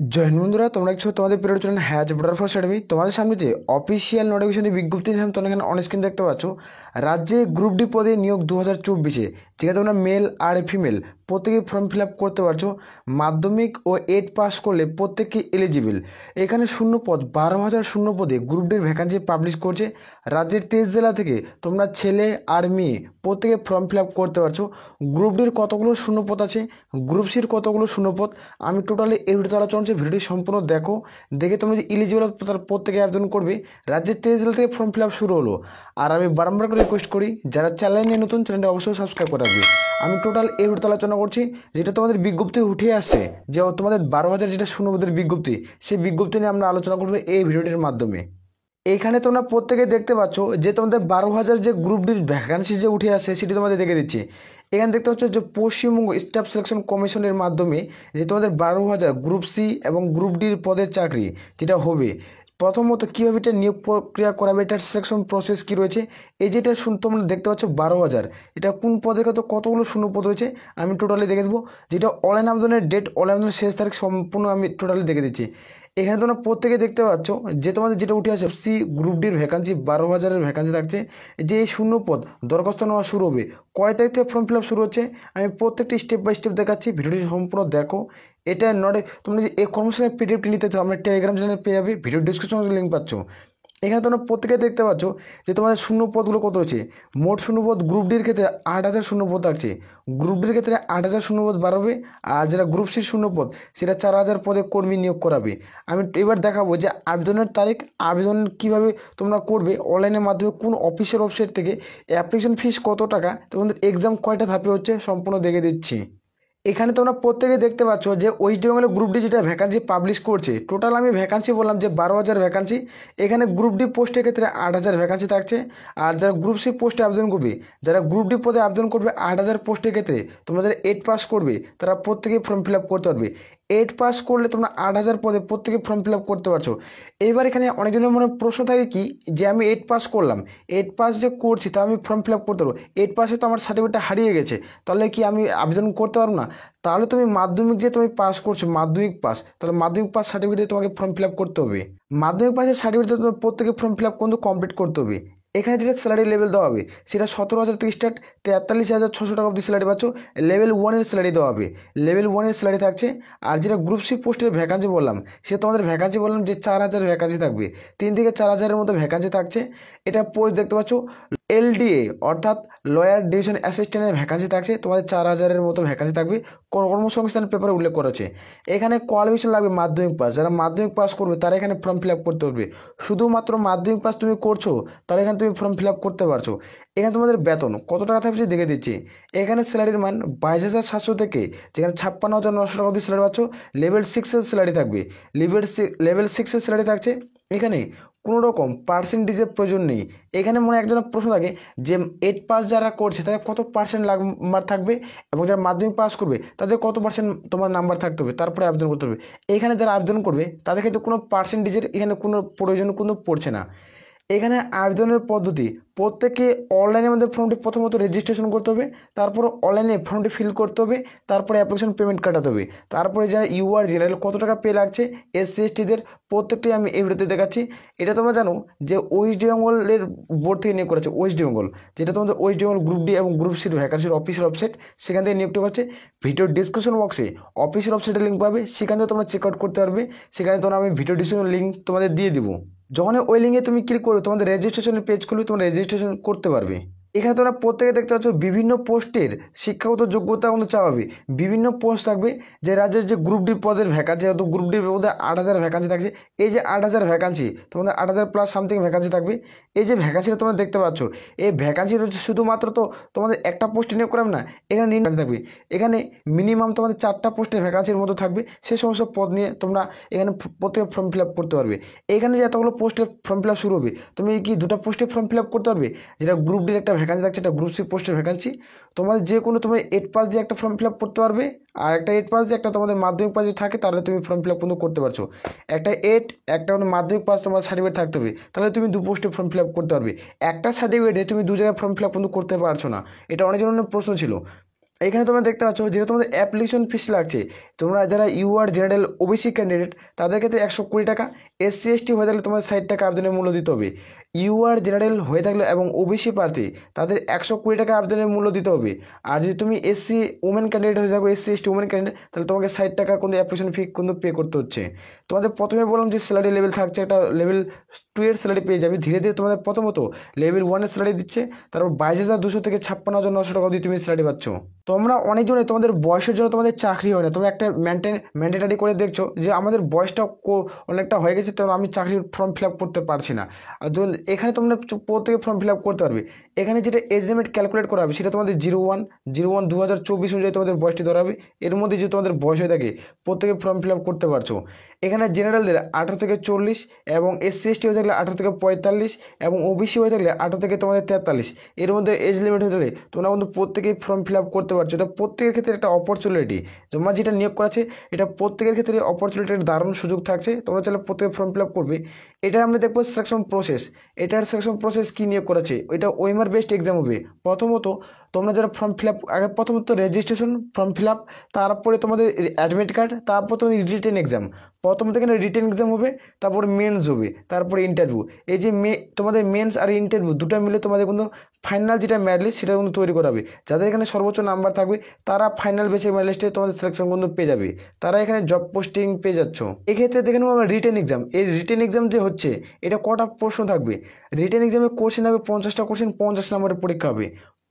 জয় হিন্দ বন্ধুরা, তোমরা কিছু তোমাদের প্রিয় channel has border force academy. তোমাদের সামনে যে অফিসিয়াল নোটিফিকেশনের বিজ্ঞপ্তি দিলাম তোমরা এখানে অন স্ক্রিন দেখতে পাচ্ছ। রাজ্যে গ্রুপ ডি পদে নিয়োগ 2024-এ, যেখানে তোমরা মেল আর ফিমেল প্রত্যেকেই ফর্ম ফিল আপ করতে পারছো। মাধ্যমিক ও 8 পাস করলে প্রত্যেকেই এলিজিবল। এখানে শূন্য পদ 12,000 শূন্য পদে গ্রুপ ডির ভ্যাকান্সি পাবলিশ করছে। রাজ্যের 23 জেলা থেকে তোমরা ছেলে আর মেয়ে প্রত্যেকে ফর্ম ফিল আপ করতে পারছো। গ্রুপ ডির কতগুলো শূন্য পদ আছে, গ্রুপ সির কতগুলো শূন্য পদ, আমি টোটালি এই ভিডিওতে আলোচনা করছি। ভিডিওটি সম্পূর্ণ দেখো, দেখে তোমরা যে ইলিজিবল তার প্রত্যেকে আবেদন করবে। রাজ্যের 23 জেলা থেকে ফর্ম ফিল আপ শুরু হলো। আর আমি বারবার করে রিকোয়েস্ট করি, যারা চ্যানেল নিয়ে নতুন, চ্যানেলটা অবশ্যই সাবস্ক্রাইব করে রাখবে। আমি টোটাল এই ভিডিওতে আলোচনা করছি, যেটা তোমাদের বিজ্ঞপ্তি উঠে আসছে, যে তোমাদের 12,000 যেটা শূন্যপদের বিজ্ঞপ্তি, সেই বিজ্ঞপ্তি নিয়ে আমরা আলোচনা করবো এই ভিডিওটির মাধ্যমে। এইখানে তোমরা প্রত্যেকে দেখতে পাচ্ছ যে তোমাদের 12,000 যে গ্রুপ ডির ভ্যাকান্সি যে উঠে আসে সেটি তোমাদের দেখে দিচ্ছি। এখানে দেখতে পাচ্ছ যে পশ্চিমবঙ্গ স্টাফ সিলেকশন কমিশনের মাধ্যমে যে তোমাদের 12,000 গ্রুপ সি এবং গ্রুপ ডির পদের চাকরি যেটা হবে। প্রথমত কীভাবে এটা নিয়োগ প্রক্রিয়া করাবে, এটার সিলেকশন প্রসেস কী রয়েছে, এই যেটা তোমরা দেখতে পাচ্ছ 12,000, এটা কোন পদে কতগুলো শূন্য পদ রয়েছে আমি টোটালি দেখে দেবো। যেটা অনলাইন আবেদনের ডেট, অনলাইন আবেদনের শেষ তারিখ সম্পূর্ণ আমি টোটালি দেখে দিচ্ছি। এখানে তোমরা প্রত্যেকে দেখতে পাচ্ছ যে তোমাদের যেটা উঠে আসে সি গ্রুপ ডির ভ্যাকান্সি 12,000-এর ভ্যাকান্সি থাকছে। যে এই শূন্য পদ দরখাস্ত নেওয়া শুরু হবে, কয় তারিখ থেকে ফর্ম ফিল আপ শুরু হচ্ছে আমি প্রত্যেকটি স্টেপ বাই স্টেপ দেখাচ্ছি। ভিডিওটি সম্পূর্ণ দেখো। এটা তোমরা যে এই কর্মশালার পিডিএফটি নিতে চাও, আমরা টেলিগ্রাম চ্যানেলে পেয়ে যাবে, ভিডিও ডিসক্রিপশনে লিঙ্ক পাচ্ছ। এখানে তোমরা প্রত্যেকে দেখতে পাচ্ছ যে তোমাদের শূন্য পদগুলো কত রয়েছে। মোট শূন্য পদ গ্রুপ ডির ক্ষেত্রে 8,000 শূন্য পদ থাকছে। গ্রুপ ডির ক্ষেত্রে 8,000 শূন্য পদ বাড়াবে। আর যেটা গ্রুপ সির শূন্য পদ, সেটা 4,000 পদে কর্মী নিয়োগ করাবে। আমি এবার দেখাবো যে আবেদনের তারিখ, আবেদন কিভাবে তোমরা করবে, অনলাইনের মাধ্যমে কোন অফিসিয়াল ওয়েবসাইট থেকে, অ্যাপ্লিকেশন ফিস কত টাকা, তোমাদের এক্সাম কয়টা ধাপে হচ্ছে সম্পূর্ণ দেখে দিচ্ছি। এখানে তোমরা প্রত্যেকে দেখতে পাচ্ছ যে ওয়েস্ট বেঙ্গলের গ্রুপ ডি যেটা ভ্যাকান্সি পাবলিশ করছে। টোটাল আমি ভ্যাকান্সি বললাম যে 12,000 ভ্যাকান্সি। এখানে গ্রুপ ডি পোস্টের ক্ষেত্রে 8,000 ভ্যাকান্সি থাকছে। আর যারা গ্রুপ সি পোস্টে আবেদন করবে, যারা গ্রুপ ডি পদে আবেদন করবে 8,000 পোস্টের ক্ষেত্রে, তোমাদের 8 পাস করবে তারা প্রত্যেকেই ফর্ম ফিল আপ করতে পারবে। 8 পাস করলে তোমরা 8,000 পদে প্রত্যেকে ফর্ম ফিল আপ করতে পারছো। এইবার এখানে অনেকজনের মনে প্রশ্ন থাকে কি, যে আমি 8 পাস করলাম, 8 পাস যে করছি তা আমি ফর্ম ফিল আপ করতে পারবো, 8 পাসে তো আমার সার্টিফিকেটটা হারিয়ে গেছে, তাহলে কি আমি আবেদন করতে পারবো না? তাহলে তুমি মাধ্যমিক যে তুমি পাস করছো, মাধ্যমিক পাস, তাহলে মাধ্যমিক পাস সার্টিফিকেট তোমাকে ফর্ম ফিল আপ করতে হবে। মাধ্যমিক পাসের সার্টিফিকেট তোমার প্রত্যেকে ফর্ম ফিল আপ কিন্তু কমপ্লিট করতে হবে। এখানে যেটা স্যালারি লেভেল দেওয়া হবে সেটা 17,000 থেকে স্টার্ট, 43,600 টাকা অবধি স্যালারি পাচ্ছ। লেভেল 1-এর স্যালারি দেওয়া হবে, লেভেল 1-এর স্যালারি থাকছে। আর যেটা গ্রুপ সি পোস্টের ভ্যাকান্সি বললাম, সেটা তোমাদের ভ্যাকান্সি বললাম যে 4,000 ভ্যাকান্সি থাকবে, 3 থেকে 4,000-এর মতো ভ্যাকান্সি থাকছে। এটা পোস্ট দেখতে পাচ্ছ এলডিএ অর্থাৎ লয়ার ডিভিশন অ্যাসিস্ট্যান্টের ভ্যাকান্সি থাকছে, তোমাদের 4,000-এর মতো ভ্যাকান্সি থাকবে। কর্মসংস্থান পেপারে উল্লেখ করেছে। এখানে কোয়ালিফিকেশন লাগবে মাধ্যমিক পাস। যারা মাধ্যমিক পাস করবে তারা এখানে ফর্ম ফিল আপ করতে পারবে। শুধুমাত্র মাধ্যমিক পাস তুমি করছো, তাহলে এখানে তুমি ফর্ম ফিল আপ করতে পারছো। এখানে তোমাদের বেতন কত টাকা থাকছে দেখে দিচ্ছি। এখানে স্যালারির মান 22,700 থেকে, যেখানে 56,900 টাকা অবধি স্যালারি পাচ্ছ। লেভেল 6-এর স্যালারি থাকবে, লেভেল 6-এর স্যালারি থাকছে। এখানে কোনো রকম পার্সেন্টেজের প্রয়োজন নেই। এখানে মনে একজনের প্রশ্ন থাকে যে 8 পাস যারা করছে তাদের কত পার্সেন্ট নাম্বার থাকবে, এবং যারা মাধ্যমিক পাস করবে তাদের কত পার্সেন্ট তোমার নাম্বার থাকতে হবে, তারপরে আবেদন করতে হবে। এখানে যারা আবেদন করবে তাদের ক্ষেত্রে কোনো পার্সেন্টেজের এখানে কোনো প্রয়োজন কিন্তু পড়ছে না। এখানে আবেদনের পদ্ধতি, প্রত্যেকে অনলাইনের মধ্যে ফর্মটি প্রথমত রেজিস্ট্রেশন করতে হবে, তারপর অনলাইনে ফর্মটি ফিল করতে হবে, তারপরে অ্যাপ্লিকেশন পেমেন্ট কাটাতে হবে, তারপরে যারা ইউআর জেনারেল কত টাকা পে লাগছে, এসসি এসটিদের প্রত্যেকটি আমি এই ভিডিওতে দেখাচ্ছি। এটা তোমরা জানো যে ওয়েস্ট বেঙ্গলের বোর্ড থেকে নিয়োগ করেছে, ওয়েস্ট বেঙ্গল, যেটা তোমাদের ওয়েস্ট বেঙ্গল গ্রুপ ডি এবং গ্রুপ সির ভ্যাকান্সির অফিসিয়াল ওয়েবসাইট, সেখান থেকে নিয়োগটি করছে। ভিডিও ডিসক্রিপশন বক্সে অফিসিয়াল ওয়েবসাইটের লিঙ্ক পাবে, সেখান থেকে তোমরা চেক আউট করতে পারবে। সেখানে তোমরা আমি ভিডিও ডিসক্রিপশন লিঙ্ক তোমাদের দিয়ে দিব। যখন ওই লিঙ্কে তুমি ক্লিক করবে, তোমাদের রেজিস্ট্রেশনের পেজ খুলবে, তোমরা রেজিস্ট্রেশন করতে পারবে। এখানে তোমরা প্রত্যেকে দেখতে পাচ্ছ বিভিন্ন পোস্টের শিক্ষাগত যোগ্যতা কিন্তু চাওয়া হবে। বিভিন্ন পোস্ট থাকবে, যে রাজ্যের যে গ্রুপ ডি পদের ভ্যাকান্সি, যেহেতু গ্রুপ ডির মধ্যে 8,000 ভ্যাকান্সি থাকছে। এই যে 8,000 ভ্যাকান্সি, তোমাদের 8,000 প্লাস সামথিং ভ্যাকান্সি থাকবে। এই যে ভ্যাকান্সিটা তোমরা দেখতে পাচ্ছ, এই ভ্যাকান্সি শুধুমাত্র তো তোমাদের একটা পোস্টে নিয়োগ করাবে না, এখানে নিয়োগ থাকবে। এখানে মিনিমাম তোমাদের 4টা পোস্টের ভ্যাকান্সির মতো থাকবে। সেই সমস্ত পদ নিয়ে তোমরা এখানে প্রত্যেকে ফর্ম ফিল আপ করতে পারবে। এখানে যে এতগুলো পোস্টের ফর্ম ফিল আপ শুরু হবে, তুমি কি 2টা পোস্টে ফর্ম ফিল আপ করতে পারবে? যেটা গ্রুপ ডির একটা ভ্যাকান্সি থাকছে, এটা গ্রুপ সি পোস্টের ভ্যাকান্সি। তোমাদের যে কোনো তুমি 8 পাস দিয়ে একটা ফর্ম ফিল আপ করতে পারবে, আর একটা 8 পাস দিয়ে একটা তোমাদের মাধ্যমিক পাস যদি থাকে তাহলে তুমি ফর্ম ফিল আপ কিন্তু করতে পারছো। একটা 8, একটা মাধ্যমিক পাস তোমার সার্টিফিকেট থাকতে হবে, তাহলে তুমি 2 পোস্টে ফর্ম ফিল আপ করতে পারবে। একটা সার্টিফিকেটে তুমি 2 জায়গায় ফর্ম ফিল আপ কিন্তু করতে পারছো না, এটা অনেক জনের প্রশ্ন ছিল। এখানে তোমরা দেখতে পাচ্ছ যেটা তোমাদের অ্যাপ্লিকেশন ফিস লাগছে, তোমরা যারা ইউআর জেনারেল ওবিসি ক্যান্ডিডেট তাদের ক্ষেত্রে 120 টাকা, এসসি এসটি হয়ে থাকলে তোমাদের 60 টাকা আবেদনের মূল্য দিতে হবে। ইউআর জেনারেল হয়ে থাকলে এবং ওবিসি প্রার্থী তাদের 120 টাকা আবেদনের মূল্য দিতে হবে। আর যদি তুমি এসসি উমেন ক্যান্ডিডেট হয়ে থাকো, এসসি এসটি উমেন ক্যান্ডিডেট, তাহলে তোমাকে 60 টাকা কিন্তু অ্যাপ্লিকেশন ফি কিন্তু পে করতে হচ্ছে। তোমাদের প্রথমে বললাম যে স্যালারি লেভেল থাকছে, একটা লেভেল 2 এর স্যালারি পেয়ে যাবে। ধীরে ধীরে তোমাদের প্রথমত লেভেল 1 এর স্যালারি দিচ্ছে, তারপর 22,200 থেকে 56,900 টাকা দিয়ে তুমি স্যালারি পাচ্ছ। তোমরা অনেকজনে তোমাদের বয়সের জন্য তোমাদের চাকরি হয় না, তোমরা একটা ম্যান্ডেটারি করে দেখছো যে আমাদের বয়সটা অনেকটা হয়ে গেছে, তো আমি চাকরির ফর্ম ফিল আপ করতে পারছি না। আর এখানে তোমরা প্রত্যেকে ফর্ম ফিল আপ করতে পারবে। এখানে যেটা এজ লিমিট ক্যালকুলেট করা হবে সেটা তোমাদের 01/01/2024 অনুযায়ী তোমাদের বয়সটি ধরা হবে। এর মধ্যে যদি তোমাদের বয়স হয়ে থাকে প্রত্যেকে ফর্ম ফিল আপ করতে পারছো। এখানে জেনারেলদের 18 থেকে 40 এবং এসসি এসটি হয়ে থাকলে 18 থেকে 45 এবং ওবিসি হয়ে থাকলে 18 থেকে তোমাদের 43, এর মধ্যে এজ লিমিট হয়ে থাকলে তোমরা কিন্তু প্রত্যেকেই ফর্ম ফিল আপ করতে পারছো। এটা প্রত্যেকের ক্ষেত্রে একটা অপরচুনিটি, তোমরা যেটা নিয়োগ করাচ্ছে এটা প্রত্যেকের ক্ষেত্রে অপরচুনিটির দারুণ সুযোগ থাকছে, তোমরা চাইলে প্রত্যেকে ফর্ম ফিল আপ করবে। এটা আমরা দেখবো সিলেকশন প্রসেস। এটার সিলেকশন প্রসেস কী নিয়োগ করাচ্ছে, এটা ওএমআর বেসড এক্সাম হবে। প্রথমত তোমরা যারা ফর্ম ফিল আপ আগে প্রথমত রেজিস্ট্রেশন, ফর্ম ফিল আপ, তারপরে তোমাদের অ্যাডমিট কার্ড, তারপর তোমাদের রিটেন এক্সাম। প্রথমত এখানে রিটেন এক্সাম হবে, তারপর মেন্স হবে, তারপরে ইন্টারভিউ। এই যে তোমাদের মেন্স আর ইন্টারভিউ দুটো মিলে তোমাদের কিন্তু ফাইনাল যেটা মেরিট লিস্ট সেটা কিন্তু তৈরি করাবে। যাদের এখানে সর্বোচ্চ নাম্বার থাকবে তারা ফাইনাল বেসে মেরিট লিস্টে তোমাদের সিলেকশন কিন্তু পেয়ে যাবে, তারা এখানে জব পোস্টিং পেয়ে যাচ্ছ। এক্ষেত্রে দেখে নেবো আমরা রিটেন এক্সাম। এই রিটেন এক্সাম যে হচ্ছে এটা কটা প্রশ্ন থাকবে, রিটেন এক্সামে কোশ্চেন থাকবে 50টা কোশ্চেন, 50 নম্বরের পরীক্ষা হবে।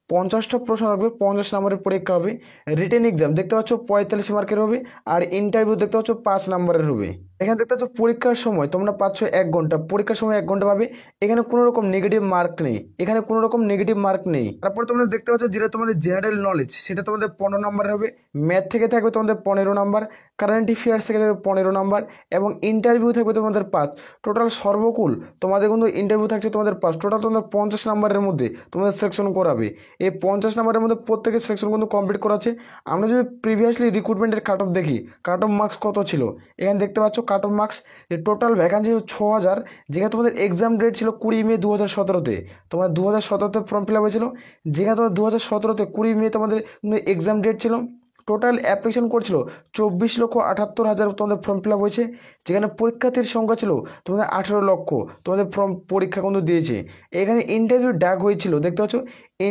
50টা প্রশ্ন থাকবে, 50 নম্বরের পরীক্ষা হবে। রিটেন এক্সাম দেখতে পাচ্ছ 45 মার্কের হবে, আর ইন্টারভিউ দেখতে পাচ্ছ 5 নম্বরের হবে। এখানে দেখতে পাচ্ছ পরীক্ষার সময় তোমরা পাচ্ছ 1 ঘন্টা, পরীক্ষার সময় 1 ঘন্টা পাবে। এখানে কোনো রকম নেগেটিভ মার্ক নেই, এখানে কোনো রকম নেগেটিভ মার্ক নেই। তারপর তোমরা দেখতে পাচ্ছ যেটা তোমাদের জেনারেল নলেজ সেটা তোমাদের 15 নম্বরের হবে, ম্যাথ থেকে থাকবে তোমাদের 15 নম্বর, কারেন্ট অ্যাফেয়ার্স থেকে থাকবে 15 নম্বর, এবং ইন্টারভিউ থাকবে তোমাদের 5। টোটাল সর্বকুল তোমাদের কিন্তু ইন্টারভিউ থাকছে তোমাদের 5। টোটাল তোমাদের 50 নম্বরের মধ্যে তোমাদের সিলেকশন করাবে। এই 50 নম্বরের মধ্যে প্রত্যেকের সিলেকশন কিন্তু কমপ্লিট করাচ্ছে। আমরা যদি প্রিভিয়াসলি রিক্রুটমেন্টের কাট অফ দেখি, কাট অফ মার্কস কত ছিল, এখানে দেখতে পাচ্ছ কাট অফ মার্কস যে টোটাল ভ্যাকান্সি 6000, যেখানে তোমাদের এক্সাম ডেট ছিল 20 মে 2017-তে, তোমাদের 2017-তে ফর্ম ফিল আপ হয়েছিল। যেখানে তোমাদের 2017-তে 20 মে তোমাদের এক্সাম ডেট ছিল। টোটাল অ্যাপ্লিকেশন করছিল 24,78,000 তোমাদের ফর্ম ফিল আপ হয়েছে। যেখানে পরীক্ষার্থীর সংখ্যা ছিল তোমাদের 18 লক্ষ, তোমাদের ফর্ম পরীক্ষা কিন্তু দিয়েছে। এখানে ইন্টারভিউ ডাক হয়েছিল, দেখতে পাচ্ছ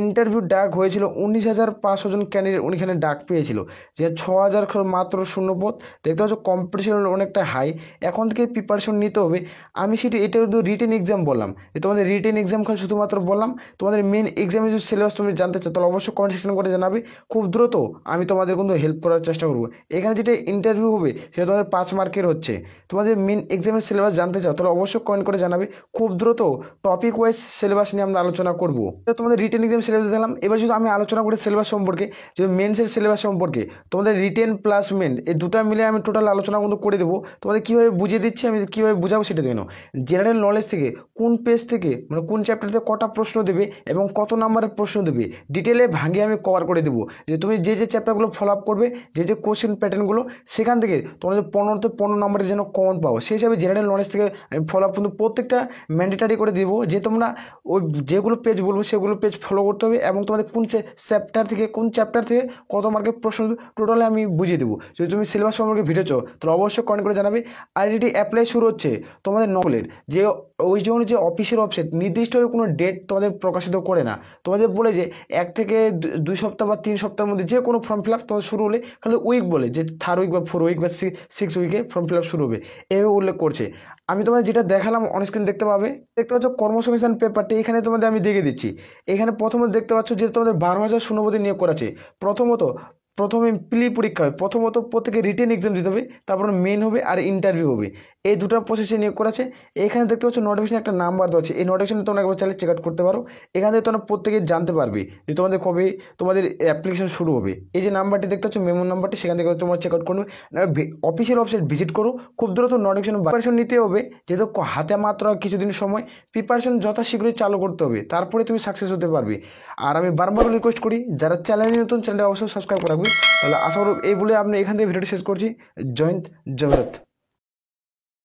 ইন্টারভিউ ডাক হয়েছিল 19,500 জন ক্যান্ডিডেট এখানে ডাক পেয়েছিল, যে 6,000 মাত্র শূন্যপদ। দেখতে পাচ্ছ কম্পিটিশন অনেকটা হাই, এখন থেকে প্রিপারেশন নিতে হবে। আমি সেটা এটা কিন্তু রিটেন এক্সাম বললাম, যে তোমাদের রিটেন এক্সাম খালি শুধুমাত্র বললাম। তোমাদের মেন এক্সামের যদি সিলেবাস তুমি জানতে চাও তাহলে অবশ্যই কমেন্ট সেকশন করে জানাবে, খুব দ্রুত আমি তোমাদের কিন্তু হেল্প করার চেষ্টা করবো। এখানে যেটা ইন্টারভিউ হবে সেটা তোমাদের 5 মার্কের হচ্ছে। তোমাদের মেন এক্সামের সিলেবাস জানতে চাও তাহলে অবশ্যই কমেন্ট করে জানাবে, খুব দ্রুত টপিক ওয়াইজ সিলেবাস নিয়ে আমরা আলোচনা করবো। তোমাদের রিটেন এক্সাম সিলেবাস দিলাম। এবার যদি আমি আলোচনা করি সিলেবাস সম্পর্কে, যে মেন্সের সিলেবাস সম্পর্কে, তোমাদের রিটেন প্লাস মেন এই দুটো মিলে আমি টোটাল আলোচনা কিন্তু করে দেবো। তোমাদের কীভাবে বুঝিয়ে দিচ্ছি, আমি কীভাবে বুঝাবো সেটা দেখে নাও। জেনারেল নলেজ থেকে কোন পেজ থেকে মানে কোন চ্যাপ্টার থেকে কটা প্রশ্ন দেবে এবং কত নাম্বারের প্রশ্ন দেবে ডিটেলে ভাঙিয়ে আমি কভার করে দেবো। যে তুমি যে চ্যাপ্টারগুলো ফলো আপ করবে, যে কোশ্চেন প্যাটার্নগুলো, সেখান থেকে তোমাদের 15 নম্বরের জন্য কমন পাবো। সেই হিসাবে জেনারেল নলেজ থেকে আমি ফলো আপ কিন্তু প্রত্যেকটা ম্যান্ডেটারি করে দেবো, যে তোমরা ওই যেগুলো পেজ বলবো সেগুলো পেজ ফলো করতে হবে, এবং তোমাদের কোন চ্যাপ্টার থেকে কত মার্কের প্রশ্ন টোটালি আমি বুঝিয়ে দেবো। যদি তুমি সিলেবাস সম্পর্কে ভিডিও তাহলে অবশ্যই কমেন্ট করে জানাবে। আর এটি অ্যাপ্লাই শুরু হচ্ছে তোমাদের নকলের যে ওই জন্য যে অফিসের ওয়েবসাইট নির্দিষ্টভাবে কোনো ডেট তোমাদের প্রকাশিত করে না, তোমাদের বলে যে 1 থেকে 2 সপ্তাহ বা 3 সপ্তাহের মধ্যে যে কোনো ফর্ম ফিল আপ তোমাদের শুরু হলে খালি উইক বলে, যে 3rd উইক বা 4 উইক বা 6 উইকে ফর্ম ফিল আপ শুরু হবে, এভাবে উল্লেখ করছে। আমি তোমাদের যেটা দেখালাম অনস্ক্রিন দেখতে পাচ্ছ কর্মসংস্থান পেপারটি এখানে তোমাদের আমি দেখে দিচ্ছি। এখানে প্রথমত দেখতে পাচ্ছ যে তোমাদের 12,000 শূন্যপদে নিয়োগ করা আছে। প্রথমে প্রি পরীক্ষা হবে, প্রথমত প্রত্যেকে রিটেন এক্সাম দিতে হবে, তারপর মেন হবে আর ইন্টারভিউ হবে। এই দুটো প্রসেসে নিয়োগ করা আছে। এখানে দেখতে পাচ্ছ নোটিফিকেশন একটা নাম্বার দেওয়া আছে, এই নোটিফিকেশন তোমরা একবার চাইলে চেক আউট করতে পারো। এখান থেকে তোমরা প্রত্যেকে জানতে পারবে যে তোমাদের কবে তোমাদের অ্যাপ্লিকেশন শুরু হবে। এই যে নাম্বারটি দেখতে পাচ্ছ মেমো নাম্বারটি, সেখান থেকে তোমরা চেক আউট করবে। অফিসিয়াল ওয়েবসাইট ভিজিট করো, খুব দ্রুত প্রিপারেশন নিতে হবে, যেহেতু হাতে মাত্র কিছুদিন সময়, প্রিপারেশন যথাশীঘ্রই চালু করতে হবে, তারপরে তুমি সাকসেস হতে পারবে। আর আমি বারবার রিকোয়েস্ট করি যারা চ্যানেলে নতুন, চ্যানেলটা অবশ্যই সাবস্ক্রাইব করে রাখবে। তাহলে আশা করব এই বলে আপনি এখান থেকে ভিডিওটি শেষ করছি। জয় হিন্দ, জয় ভারত।